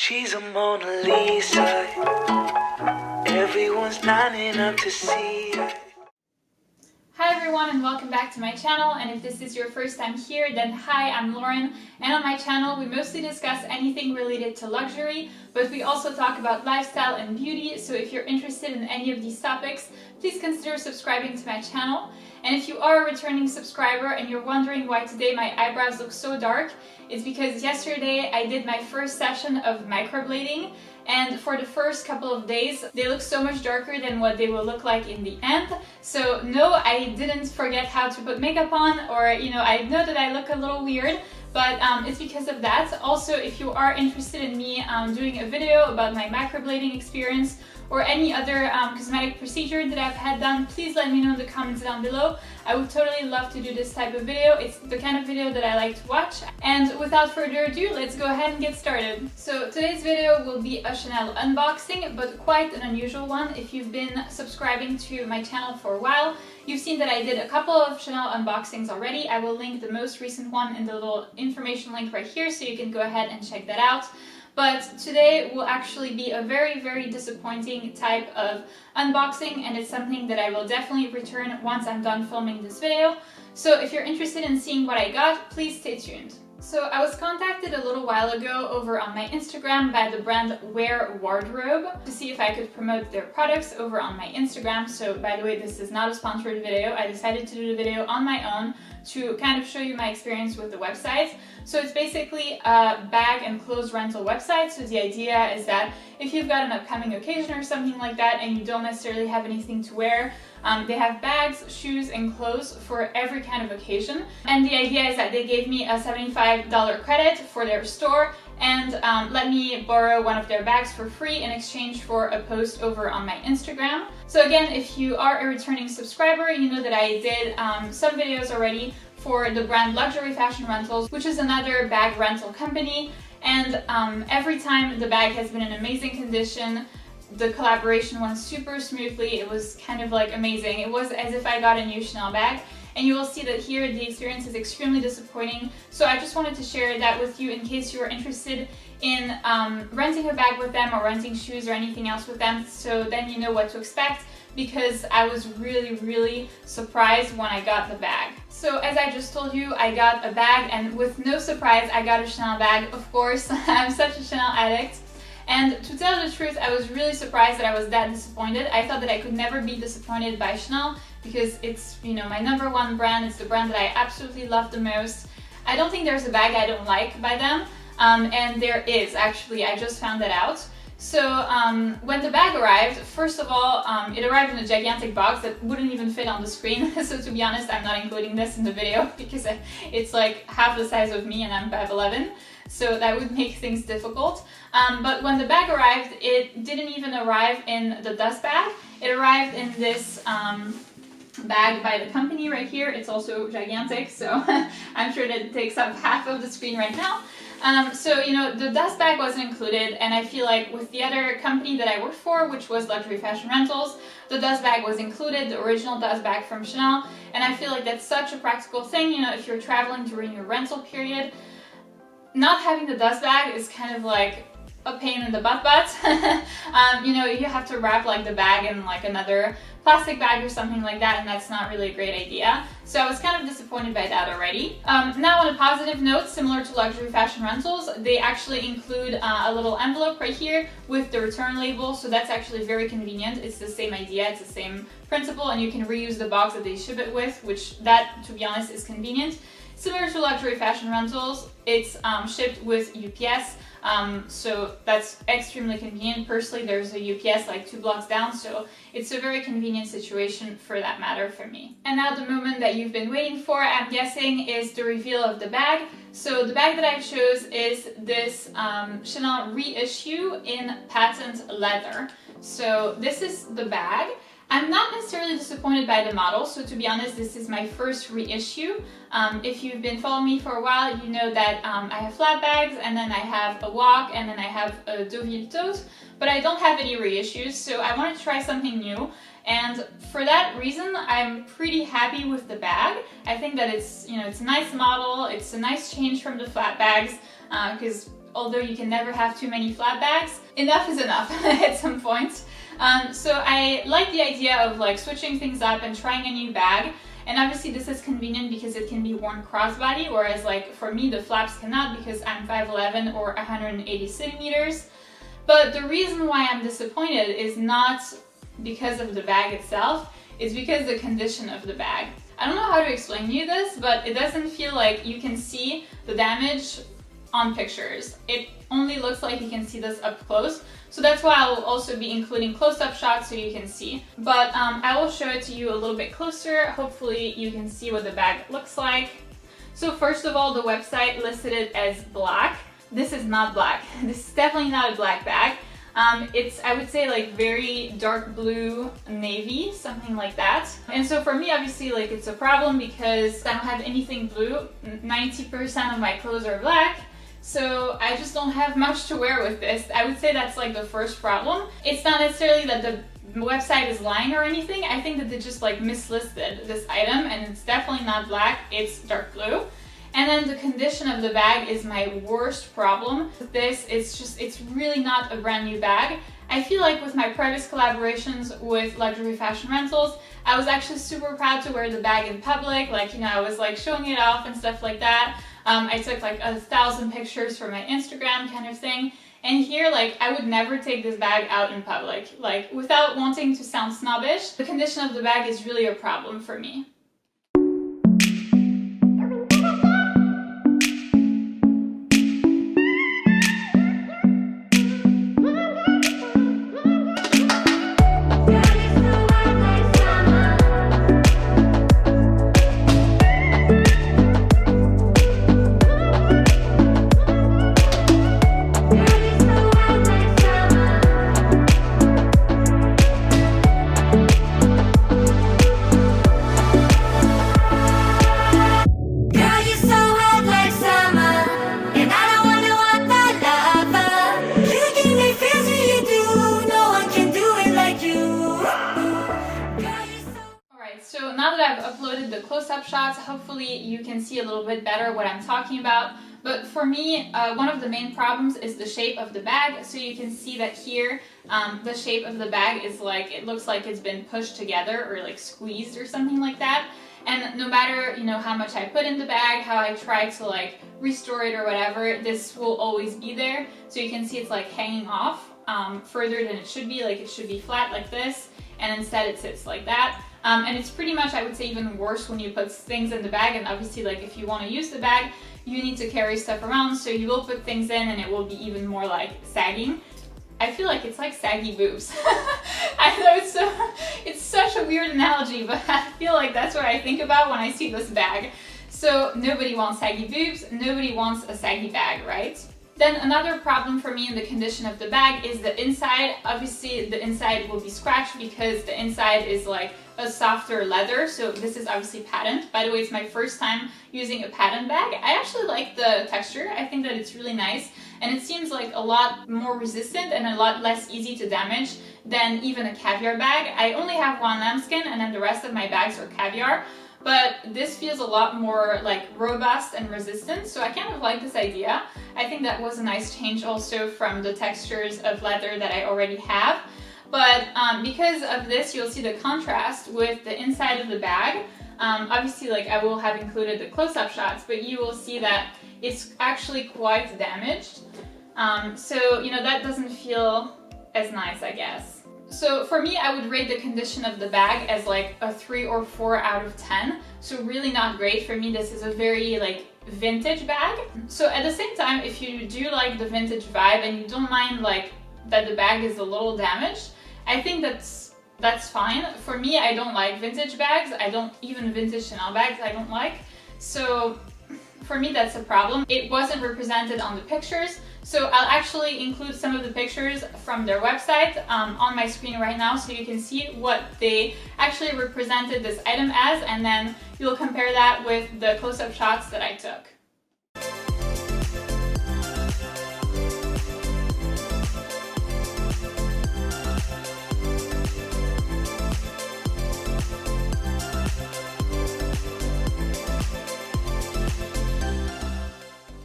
She's a Mona Lisa. Everyone's lining up to see her. Hi everyone and welcome back to my channel, and if this is your first time here, then hi, I'm Lauren, and on my channel we mostly discuss anything related to luxury, but we also talk about lifestyle and beauty, so if you're interested in any of these topics, please consider subscribing to my channel. And if you are a returning subscriber and you're wondering why today my eyebrows look so dark, it's because yesterday I did my first session of microblading, and for the first couple of days they look so much darker than what they will look like in the end. So no, I didn't forget how to put makeup on, or I know that I look a little weird, but it's because of that. Also, if you are interested in me doing a video about my microblading experience or any other cosmetic procedure that I've had done, please let me know in the comments down below. I would totally love to do this type of video. It's the kind of video that I like to watch. And without further ado, let's go ahead and get started. So today's video will be a Chanel unboxing, but quite an unusual one. If you've been subscribing to my channel for a while, you've seen that I did a couple of Chanel unboxings already. I will link the most recent one in the little information link right here, so you can go ahead and check that out. But today will actually be a very, very disappointing type of unboxing, and it's something that I will definitely return once I'm done filming this video. So if you're interested in seeing what I got, please stay tuned. So I was contacted a little while ago over on my Instagram by the brand Wear Wardrobe to see if I could promote their products over on my Instagram. So by the way, this is not a sponsored video. I decided to do the video on my own to kind of show you my experience with the website. So it's basically a bag and clothes rental website. So the idea is that if you've got an upcoming occasion or something like that and you don't necessarily have anything to wear, they have bags, shoes, and clothes for every kind of occasion. And the idea is that they gave me a $75 credit for their store and let me borrow one of their bags for free in exchange for a post over on my Instagram. So again, if you are a returning subscriber, you know that I did some videos already for the brand Luxury Fashion Rentals, which is another bag rental company. And every time the bag has been in amazing condition. The collaboration went super smoothly. It was kind of like amazing. It was as if I got a new Chanel bag. And you will see that here the experience is extremely disappointing. So I just wanted to share that with you in case you are interested in renting a bag with them or renting shoes or anything else with them. So then you know what to expect, because I was really, really surprised when I got the bag. So as I just told you, I got a bag, and with no surprise, I got a Chanel bag, of course. I'm such a Chanel addict. And to tell the truth, I was really surprised that I was that disappointed. I thought that I could never be disappointed by Chanel because it's, my number one brand. It's the brand that I absolutely love the most. I don't think there's a bag I don't like by them. And there is, actually. I just found that out. So when the bag arrived, first of all, it arrived in a gigantic box that wouldn't even fit on the screen. So to be honest, I'm not including this in the video because it's like half the size of me and I'm 5'11". So that would make things difficult. But when the bag arrived, it didn't even arrive in the dust bag. It arrived in this bag by the company right here. It's also gigantic, so I'm sure that it takes up half of the screen right now. So the dust bag wasn't included, and I feel like with the other company that I worked for, which was Luxury Fashion Rentals, the dust bag was included, the original dust bag from Chanel, and I feel like that's such a practical thing. If you're traveling during your rental period, not having the dust bag is kind of like a pain in the butt. You have to wrap like the bag in like another plastic bag or something like that, and that's not really a great idea. So I was kind of disappointed by that already. Now on a positive note, similar to Luxury Fashion Rentals, they actually include a little envelope right here with the return label, so that's actually very convenient. It's the same idea, it's the same principle, and you can reuse the box that they ship it with, which that, to be honest, is convenient. Similar to Luxury Fashion Rentals, it's shipped with UPS, so that's extremely convenient. Personally, there's a UPS like 2 blocks down, so it's a very convenient situation for that matter for me. And now the moment that you've been waiting for, I'm guessing, is the reveal of the bag. So the bag that I chose is this Chanel reissue in patent leather. So this is the bag. I'm not necessarily disappointed by the model, so to be honest, this is my first reissue. If you've been following me for a while, you know that I have flat bags, and then I have a walk, and then I have a Deauville tote, but I don't have any reissues, so I wanted to try something new. And for that reason, I'm pretty happy with the bag. I think that it's a nice model, it's a nice change from the flat bags, because although you can never have too many flat bags, enough is enough at some point. So I like the idea of like switching things up and trying a new bag. And obviously this is convenient because it can be worn crossbody, whereas like for me the flaps cannot because I'm 5'11" or 180 centimeters. But the reason why I'm disappointed is not because of the bag itself, it's because the condition of the bag. I don't know how to explain to you this, but it doesn't feel like you can see the damage on pictures. It only looks like you can see this up close. So that's why I'll also be including close-up shots so you can see. But I will show it to you a little bit closer. Hopefully you can see what the bag looks like. So first of all, the website listed it as black. This is not black. This is definitely not a black bag. It's, I would say, like very dark blue navy, something like that. And so for me, obviously, like it's a problem because I don't have anything blue. 90% of my clothes are black. So I just don't have much to wear with this. I would say that's like the first problem. It's not necessarily that the website is lying or anything. I think that they just like mislisted this item, and it's definitely not black, it's dark blue. And then the condition of the bag is my worst problem. This, it's really not a brand new bag. I feel like with my previous collaborations with luxury fashion rentals, I was actually super proud to wear the bag in public. Like, you know, I was like showing it off and stuff like that. I took like 1,000 pictures for my Instagram kind of thing. And here, like, I would never take this bag out in public. Like, without wanting to sound snobbish, the condition of the bag is really a problem for me. So now that I've uploaded the close-up shots, hopefully you can see a little bit better what I'm talking about. But for me, one of the main problems is the shape of the bag. So you can see that here, the shape of the bag is like, it looks like it's been pushed together or like squeezed or something like that. And no matter, you know, how much I put in the bag, how I try to like restore it or whatever, this will always be there. So you can see it's like hanging off further than it should be. Like it should be flat like this, and instead it sits like that. And it's pretty much, I would say, even worse when you put things in the bag. And obviously, like if you want to use the bag, you need to carry stuff around, so you will put things in and it will be even more like sagging. I feel like it's like saggy boobs. I know it's such a weird analogy, but I feel like that's what I think about when I see this bag. So nobody wants saggy boobs, nobody wants a saggy bag, right? Then another problem for me in the condition of the bag is the inside. Obviously the inside will be scratched because the inside is like a softer leather, so this is obviously patent. By the way, it's my first time using a patent bag. I actually like the texture. I think that it's really nice, and it seems like a lot more resistant and a lot less easy to damage than even a caviar bag. I only have one lambskin and then the rest of my bags are caviar, but this feels a lot more like robust and resistant, so I kind of like this idea. I think that was a nice change also from the textures of leather that I already have. But because of this, you'll see the contrast with the inside of the bag. Obviously, like I will have included the close-up shots, but you will see that it's actually quite damaged. So, you know, that doesn't feel as nice, I guess. So for me, I would rate the condition of the bag as like a 3 or 4 out of 10. So really not great. For me, this is a very like vintage bag. So at the same time, if you do like the vintage vibe and you don't mind like that the bag is a little damaged, I think that's fine. For me, I don't like vintage bags. I don't even vintage Chanel bags I don't like. So for me, that's a problem. It wasn't represented on the pictures. So I'll actually include some of the pictures from their website on my screen right now, so you can see what they actually represented this item as, and then you'll compare that with the close-up shots that I took.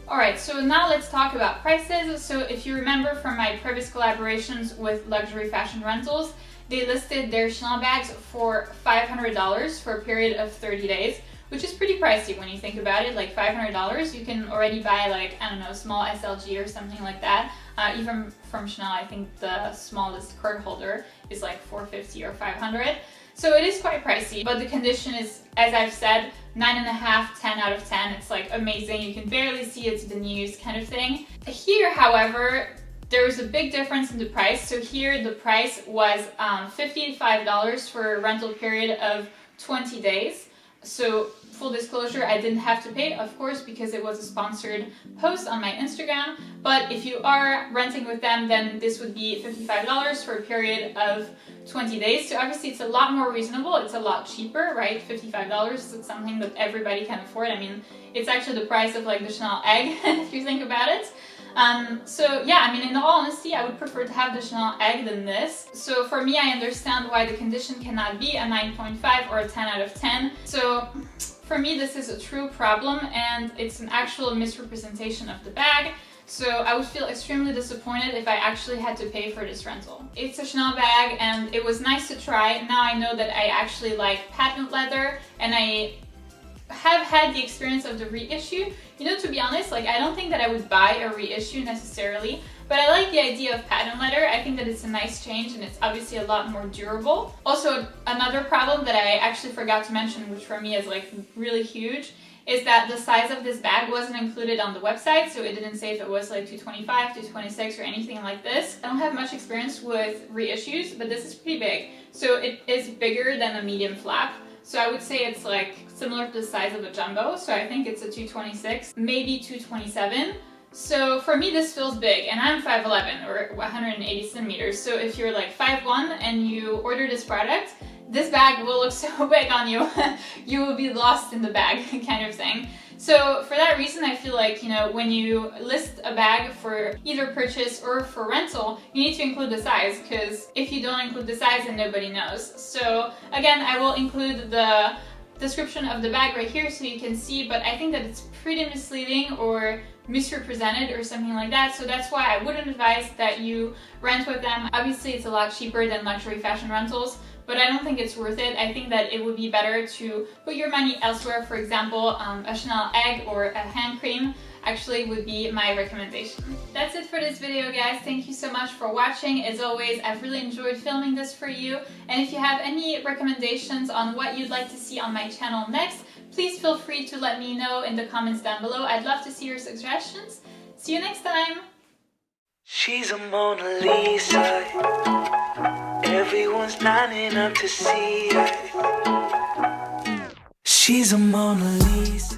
Alright, so now let's talk about prices. So if you remember from my previous collaborations with luxury fashion rentals, they listed their Chanel bags for $500 for a period of 30 days, which is pretty pricey when you think about it. Like $500, you can already buy like, I don't know, a small SLG or something like that. Even from Chanel, I think the smallest card holder is like $450 or $500. So it is quite pricey, but the condition is, as I've said, 9.5, 10 out of 10. It's like amazing. You can barely see it's been used kind of thing. Here, however, there was a big difference in the price. So here the price was $55 for a rental period of 20 days. So full disclosure, I didn't have to pay, of course, because it was a sponsored post on my Instagram. But if you are renting with them, then this would be $55 for a period of 20 days. So obviously it's a lot more reasonable. It's a lot cheaper, right? $55 is something that everybody can afford. I mean, it's actually the price of like the Chanel egg, if you think about it. So yeah, I mean, in all honesty, I would prefer to have the Chanel egg than this. So for me, I understand why the condition cannot be a 9.5 or a 10 out of 10. So for me, this is a true problem, and it's an actual misrepresentation of the bag. So I would feel extremely disappointed if I actually had to pay for this rental. It's a Chanel bag, and it was nice to try. Now I know that I actually like patent leather, and I have had the experience of the reissue. You know, to be honest, like I don't think that I would buy a reissue necessarily, but I like the idea of patent leather. I think that it's a nice change, and it's obviously a lot more durable. Also, another problem that I actually forgot to mention, which for me is like really huge, is that the size of this bag wasn't included on the website, so it didn't say if it was like 225, 226 or anything like this. I don't have much experience with reissues, but this is pretty big. So it is bigger than a medium flap. So I would say it's like similar to the size of a jumbo. So I think it's a 226, maybe 227. So for me, this feels big, and I'm 5'11" or 180 centimeters. So if you're like 5'1" and you order this product, this bag will look so big on you. You will be lost in the bag kind of thing. So for that reason, I feel like, you know, when you list a bag for either purchase or for rental, you need to include the size, because if you don't include the size, then nobody knows. So again, I will include the description of the bag right here so you can see, but I think that it's pretty misleading or misrepresented or something like that. So that's why I wouldn't advise that you rent with them. Obviously, it's a lot cheaper than luxury fashion rentals, but I don't think it's worth it. I think that it would be better to put your money elsewhere. For example, a Chanel egg or a hand cream actually would be my recommendation. That's it for this video, guys. Thank you so much for watching. As always, I've really enjoyed filming this for you. And if you have any recommendations on what you'd like to see on my channel next, please feel free to let me know in the comments down below. I'd love to see your suggestions. See you next time! She's a Mona Lisa. Everyone's lining up to see her. She's a Mona Lisa.